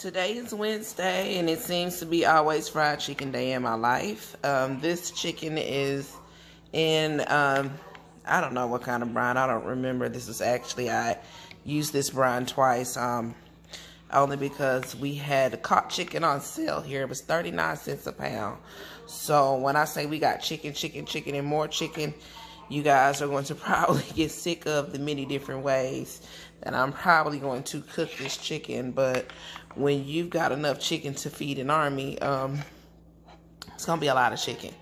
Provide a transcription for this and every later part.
Today is Wednesday, and it seems to be always fried chicken day in my life. This chicken is in, I don't know what kind of brine. I don't remember. This is actually, I used this brine twice, only because we had caught chicken on sale here. It was 39 cents a pound. So when I say we got chicken, and more chicken, you guys are going to probably get sick of the many different ways that I'm probably going to cook this chicken. But when you've got enough chicken to feed an army, it's going to be a lot of chicken.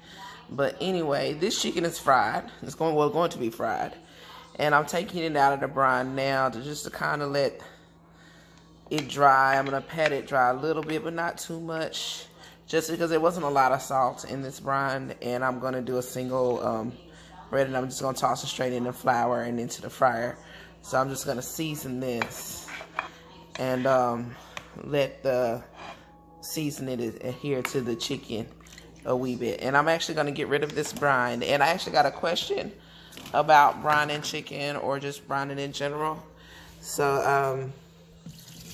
But anyway, this chicken is fried. It's going to be fried. And I'm taking it out of the brine now to kind of let it dry. I'm going to pat it dry a little bit, but not too much, just because there wasn't a lot of salt in this brine. And I'm going to do a single bread, and I'm just going to toss it straight in the flour and into the fryer. So I'm just going to season this and let the seasoning adhere to the chicken a wee bit. And I'm actually going to get rid of this brine. And I actually got a question about brining chicken or just brining in general. So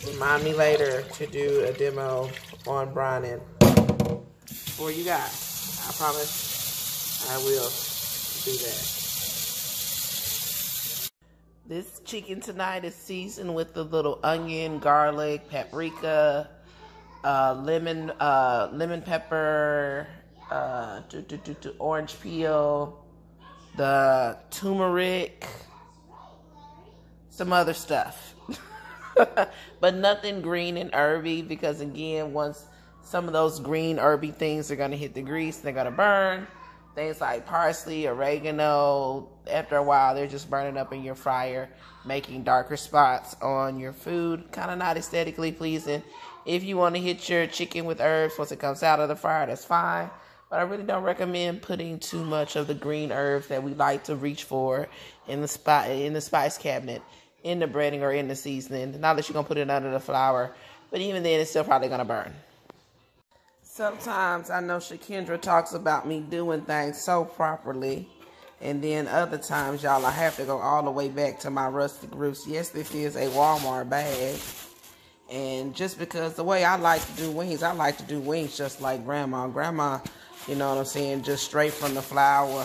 remind me later to do a demo on brining for you guys. I promise I will do that. This chicken tonight is seasoned with a little onion, garlic, paprika, lemon pepper, orange peel, the turmeric, some other stuff. But nothing green and herby, because again, once some of those green herby things are going to hit the grease, they're going to burn. Things like parsley, oregano, after a while, they're just burning up in your fryer, making darker spots on your food. Kind of not aesthetically pleasing. If you want to hit your chicken with herbs once it comes out of the fryer, that's fine. But I really don't recommend putting too much of the green herbs that we like to reach for in the spice cabinet, in the breading or in the seasoning. Not unless you're going to put it under the flour. But even then, it's still probably going to burn. Sometimes I know Shakendra talks about me doing things so properly, and then other times, y'all, I have to go all the way back to my rustic roots. Yes, this is a Walmart bag, and just because the way I like to do wings just like Grandma. Grandma, you know what I'm saying, just straight from the flour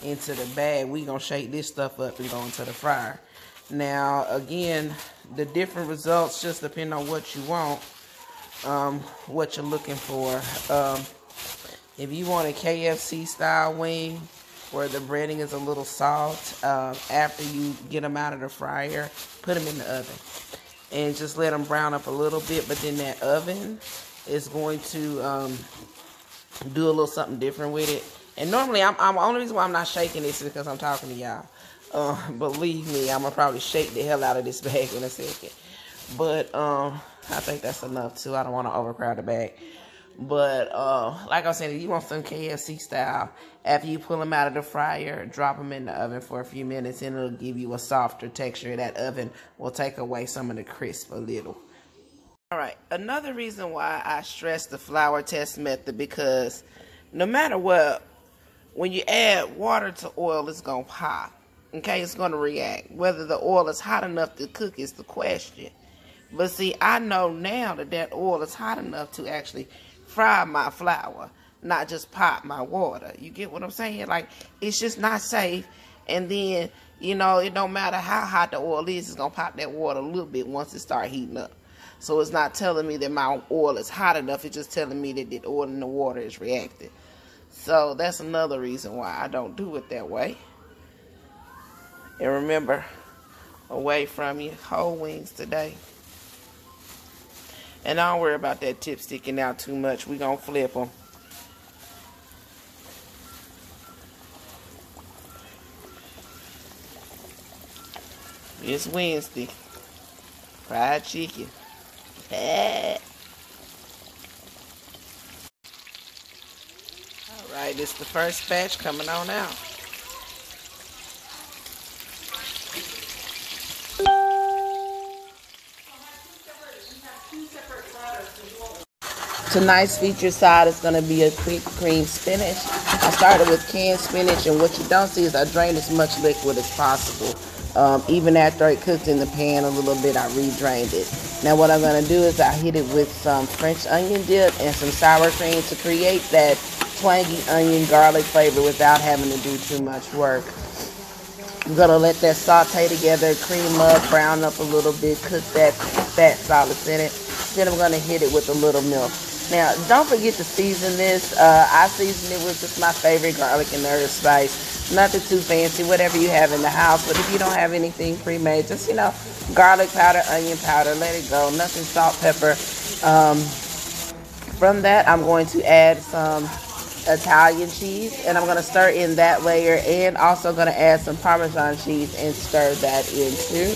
into the bag. We gonna shake this stuff up and go into the fryer. Now, again, the different results just depend on what you want. What you're looking for. If you want a KFC style wing where the breading is a little soft, after you get them out of the fryer, put them in the oven and just let them brown up a little bit. But then that oven is going to do a little something different with it. And normally, I'm the only reason why I'm not shaking this is because I'm talking to y'all. Believe me, I'm gonna probably shake the hell out of this bag in a second. But I think that's enough too. I don't want to overcrowd the bag. But like I said, if you want some KFC style, after you pull them out of the fryer, drop them in the oven for a few minutes, and it'll give you a softer texture. That oven will take away some of the crisp a little. All right, another reason why I stress the flour test method, because no matter what, when you add water to oil, it's going to pop. Okay, it's going to react. Whether the oil is hot enough to cook is the question. But see, I know now that oil is hot enough to actually fry my flour, not just pop my water. You get what I'm saying? Like, it's just not safe. And then, you know, it don't matter how hot the oil is, it's going to pop that water a little bit once it start heating up. So it's not telling me that my oil is hot enough. It's just telling me that the oil in the water is reacting. So that's another reason why I don't do it that way. And remember, away from you, whole wings today. And don't worry about that tip sticking out too much. We're going to flip them. It's Wednesday. Fried chicken. Alright, this is the first batch coming on out. Tonight's featured side is going to be a quick cream spinach. I started with canned spinach, and what you don't see is I drain as much liquid as possible Even after it cooked in the pan a little bit, I re-drained it. Now what I'm going to do is I hit it with some French onion dip and some sour cream to create that twangy onion garlic flavor without having to do too much work. I'm going to let that saute together, cream up, brown up a little bit, cook that fat solids in it. Then I'm going to hit it with a little milk. Now, don't forget to season this. I season it with just my favorite garlic and herb spice. Nothing too fancy, whatever you have in the house. But if you don't have anything pre-made, just, you know, garlic powder, onion powder, let it go. Nothing salt, pepper. From that, I'm going to add some Italian cheese, and I'm going to stir in that layer, and also going to add some Parmesan cheese and stir that in too.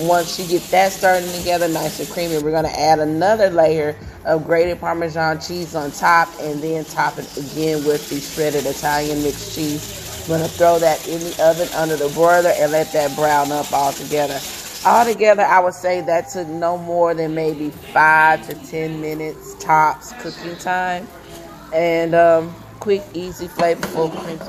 Once you get that stirred together nice and creamy, we're going to add another layer of grated Parmesan cheese on top, and then top it again with the shredded Italian mixed cheese. I'm going to throw that in the oven under the broiler and let that brown up all together. Altogether, I would say that took no more than maybe 5 to 10 minutes tops cooking time. And quick, easy, flavorful cream.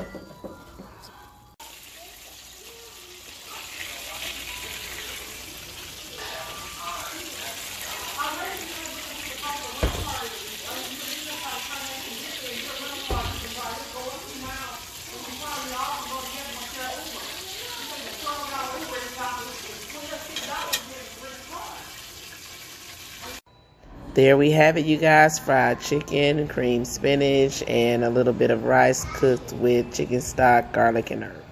There we have it, you guys. Fried chicken, cream spinach, and a little bit of rice cooked with chicken stock, garlic, and herb.